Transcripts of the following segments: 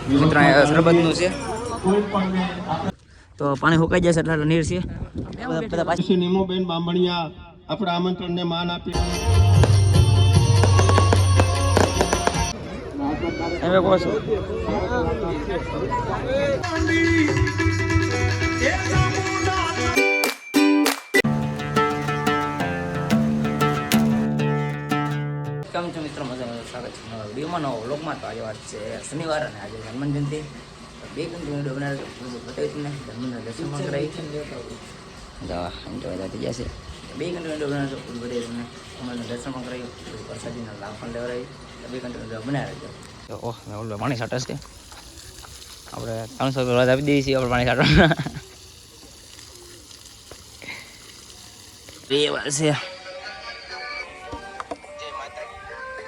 મિત્રો શરબતનું છે તો પાણી સુકાઈ જશે એટલે નીર છે બધા પાછી નીમોબેન બામણિયા આપણા આમંત્રણને માન આપી હવે કહો છો કેમ છો મિત્રો મજામાં સ્વાગત છે નવા વિડીયોમાં નવો વ્લોગમાં. તો આજે વાત છે શનિવાર અને આજે હનુમાન જયંતિ. 2 ઘંટે વિડીયો બનાવ્યો બતાવી તમને હનુમાનના દર્શન પણ કરાવી એન્જોય થઈ જશે. 2 ઘંટે વિડીયો બનાવ્યો બતાવી તમને હનુમાનના દર્શન પણ કરાવ્યું પ્રસાદીના લાભ પણ લેવડાવી 2 ઘંટે વિડીયો બનાવી રહ્યો. તો ઓહ ઓલો પાણી છાંટસ છે આપણે 300 રોજ આપી દઈએ છીએ આપણે પાણી છાંટવા બે વાર છે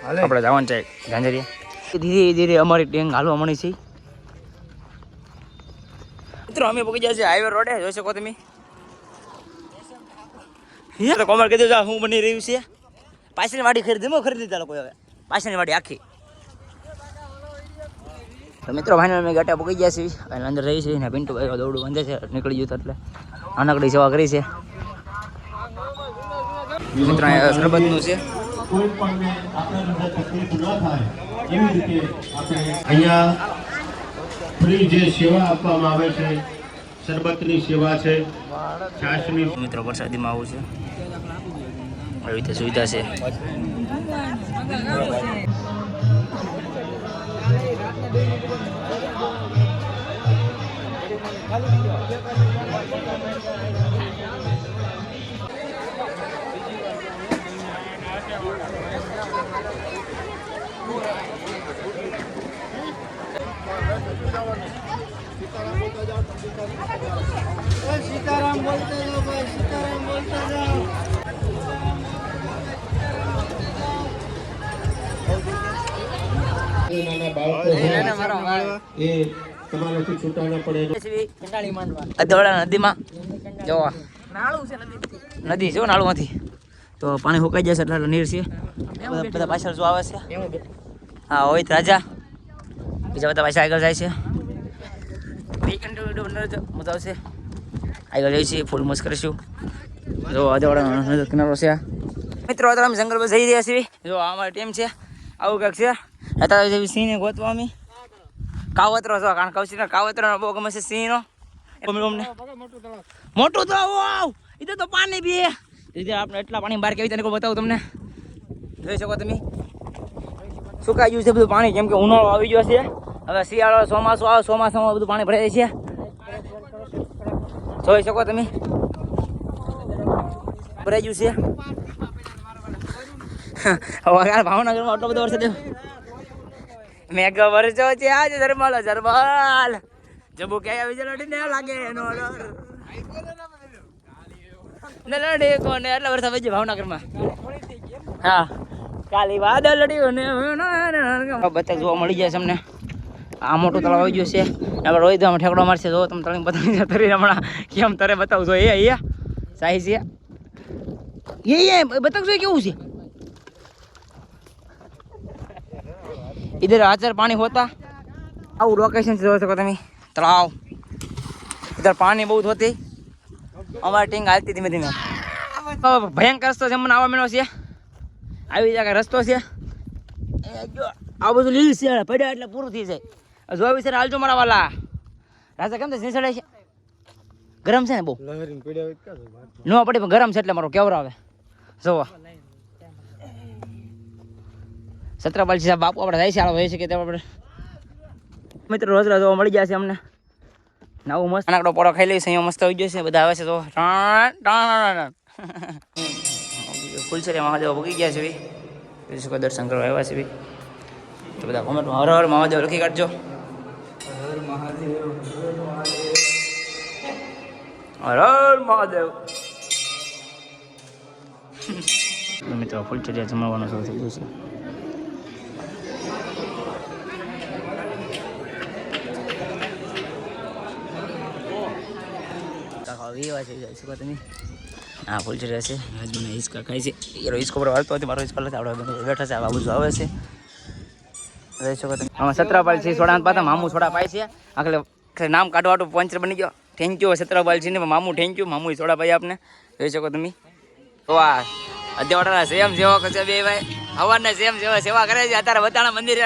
આપણે જવાનું છે ઝાંઝરિયા. ધીરે ધીરે અમારી ટેંગ હાલવા મળી છે મિત્રો. અમે પહોંચી ગયા છે હાઈવે રોડે, જોઈ શકો તમે. કોમર કીધું જા હું બની રહ્યું છે. પાછળની વાડી ખરીદી ચાલો કોઈ હવે પાછળની વાડી આખી. તો મિત્રો ફાઇનલ અમે ગાટા પહોંચી ગયા છીએ અને અંદર રહી છે ને પિન્ટુ ભાઈ દોડું બંધે છે નીકળી ગયું એટલે નાનકડી સેવા કરી છે મિત્રો. શરબતનું છે કોઈ પણ આપણે તકલીફ ન થાય એવી રીતે આપણે અહીંયા ફ્રી જે સેવા આપવામાં આવે છે શરબતની સેવા છે, છાશની. મિત્રો પ્રસાદીમાં આવું છે આવી રીતે સુવિધા છે. સીતારામ બોલતા જાઓ ભાઈ, સીતારામ બોલતા જાઓ. નાના બાળકો એ તમારાથી છૂટા ન પડે. અધોળા નદીમાં જોવા નદી છે નાળુમાંથી તો પાણી સુકાઈ જશે એટલે નીર છે. બધા પાછળ જો આવે છે હા હોય રાજા બીજા બધા પાછા આગળ જાય છે. 2 ઘંટે મજા આવશે. આગળ જઈશું ફૂલ મસ્ત કરીશું. જો અધોળા કિનારો છે મિત્રો. અત્યારે અમે જંગલ પર જઈ રહ્યા છીએ. જો અમારી ટીમ છે આવું કંઈક છે. અત્યારે જેવી સિંહને ગોતવા અમે કાવતરો છો કારણ કૌશિકનો કાવતરો બહુ ગમે છે સિંહનો. મોટું તળાવ વાવ એ તો પાણી બી આપણે એટલા પાણી બહાર કેવી રીતે બતાવું તમને. જોઈ શકો તમે સુકાઈ ગયું છે બધું પાણી કેમ કે ઉનાળો આવી ગયો છે. હવે શિયાળો ચોમાસું આવે ચોમાસામાં બધું પાણી ભરાય છે. જોઈ શકો તમે ભરાઈ ગયું છે. હવે ભાવનગરમાં આટલો બધો વરસાદ મેઘ વરસો છે આજે ઝરમાલ ઝરમાલ જબુ કે આવી જલડી ને લાગે એનો લડે કોને એટલા વરસાદ વજે ભાવનગરમાં. હા કાલી વાદળડી ને બતક જોવા મળી જાય છે અમને. આ મોટું તળાવ આવી ગયું છે આપણે રોહિત આમાં ઠેકડો મારશે. જો તમે તળીને બતાવી તરી હમણાં કેમ તરે બતાવું છો એ સાહી છે એ બતક જો કેવું છે. इधर आचर पानी होता आउ लोकेशन से सको તમે તળાવ. इधर पानी बहुत होती અમારી ટીંગ હાલતી ધીમે ધીમે. ભયંકર રસ્તો છે મને આવવા મળ્યો છે. આવી જગ્યા રસ્તો છે આ બધું લીલ છે પડ્યા એટલે પૂરું થઈ જાય. જોયું છે હાલજો મારા વાલા. રાજા કેમ છે સિંસડે છે ગરમ છે ને બહુ ન પડે પણ ગરમ છે એટલે મારો કેવરો આવે. જોવા છત્રપાલજી સાહેબ બાપુ આપણે જાય છે હોય છે કે તે આપણે મિત્રો રોજ રોજ જોવા મળી જાય છે અમને. નવું મસ્ત નાનકડો પોળો ખાઈ લઈશ. અહીંયા મસ્ત આવી ગયો છે બધા આવે છે તો ફૂલસરિયા મહાદેવ ભૂગી ગયા છે ભાઈ. બીજું કોઈ દર્શન કરવા આવ્યા છે ભાઈ તો બધા કોમેન્ટમાં હર હર મહાદેવ લખી કાઢજો. હર હર મહાદેવ. મિત્રો ફૂલસરિયા જમાવવાનો શરૂ થઈ ગયો છે. હા ફૂલ છે રહેશે મને હિંચકા ખાય છે. એરો હિંચકો પર હાલતો હતી મારો હિંચકો લખે આપણે બેઠા છે આ બાબુ આવે છે જોઈ શકો તમે આમાં સત્રાપાલ છે સોડા પાતા મામુ સોડા પાય છે આખલે નામ કાઢવાટું પંચર બની ગયો થેન્ક યુ સત્રાપાલ છે ને મામુ થેન્ક યુ મામુ સોડા પાય આપને જોઈ શકો તમે તો આ અધ્યાવાળાના સેમ સેવા કરશે બે ભાઈ હવારના સેમ સેવા કરે છે અત્યારે વતાણા મંદિર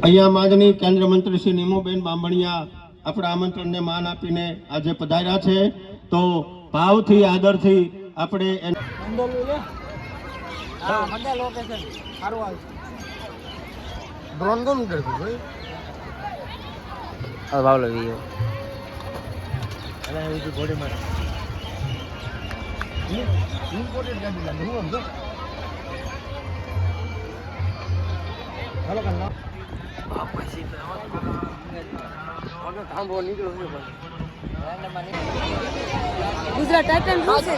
અહીંયા માનનીય કેન્દ્ર મંત્રી શ્રી નીમુબેન બામણિયા આપણા આમંત્રણને માન આપીને આજે પધાર્યા છે તો ભાવથી આદરથી આપણે ડ્રોન કોણ કરતું ભાઈ ભાવલો વિયો અલા એવું ગોડે માર ઇમ્પોર્ટેડ ગાડી લાગે હું સમજો હાલો કલ્લા આ પછી ઓનો થાંભો નીકળ્યો છે ગુજરાત ટાઇટન શું છે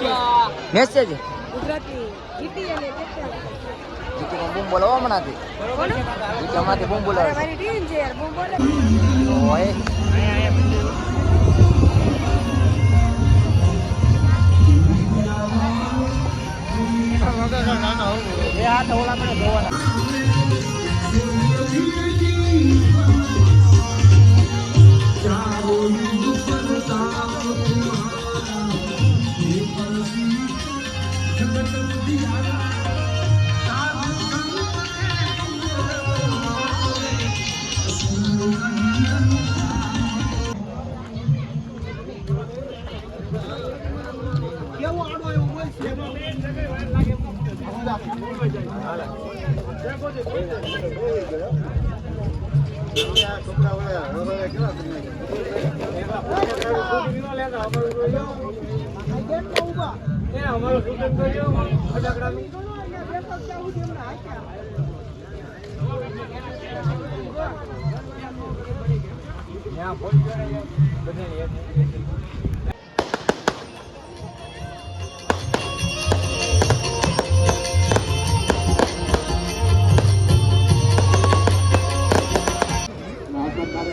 મેસેજ ગુજરાતી જીટી અને ટેક્ટર જીટી કો બૂમ બોલાવો મનાથી કોણ જીટી અમાથી બૂમ બોલાવે મારી ટીમ છે યાર બોમ બોલે ઓય એ આ તો ઓલા મને જોવાના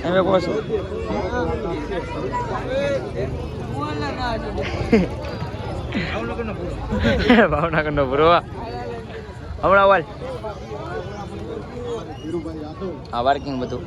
એમે કહો છો ભાવનગરનો પૂરો હમણાં વાલ હા વર્કિંગ બધું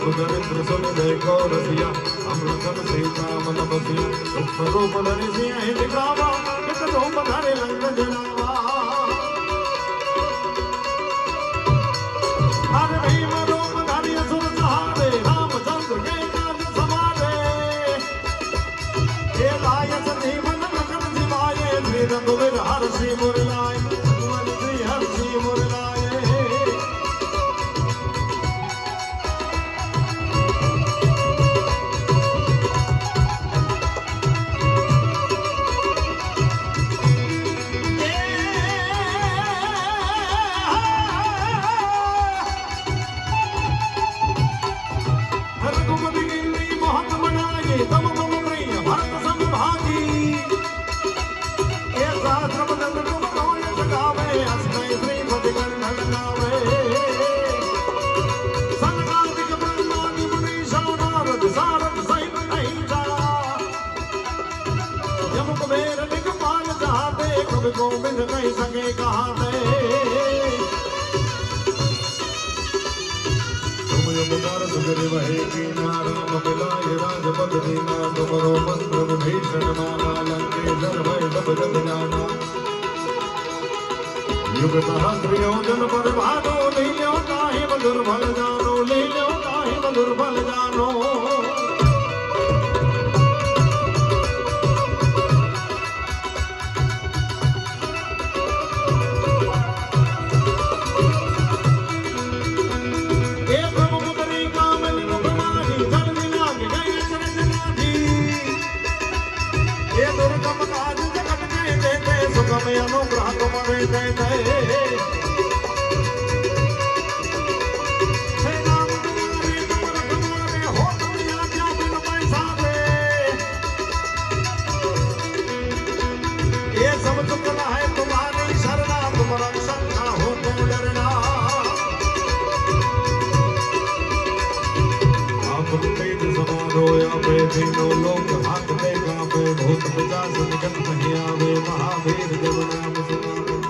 रूप दरिद्र सुन देखो रसिया हम लखन सीता मन बसिया सूक्ष्म रूप धरि सिंह दिखावा एक रूप धरि लंक जनावा हर भीम रूप धरि असुर सहारे रामचंद्र के काज समारे हे लाय संजीवन लखन जिवाए श्री रघुवीर हर्षि मुरलाए हनुमान श्री हर्षि मुरलाए गोविंद नहीं सके कहाँ दे तुम युगदार सुगरि वहे की नाराम मिलाय राजपद दीना तुमरो मंत्र विभीषण माना लंकेश्वर भय सब जग जाना युग सहस्र योजन पर भानो लील्यो काहि मधुर फल जानो लील्यो काहि मधुर फल जानो अनुग्रह तुम्हारे दे दे हे राम तुम्हारे तुम रखवारे हो दुनिया क्या बिन पैसा दे ये सब चुकना है तुम्हारी शरणा तुम रक्षक ना हो तुम डरना आप वेद समारो या पे तीनों लोग हाथ दे कांपे भूत पिशाच निकट नहीं आवे महावीर जब नाम सुनावे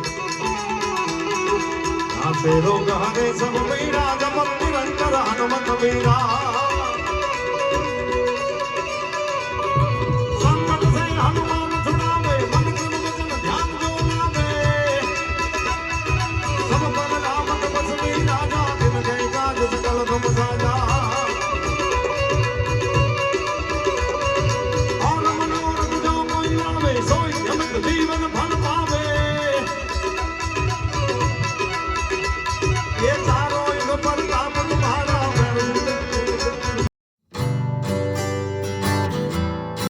आसे रोग हरे सब वीरा जप निरंतर हनुमत वीरा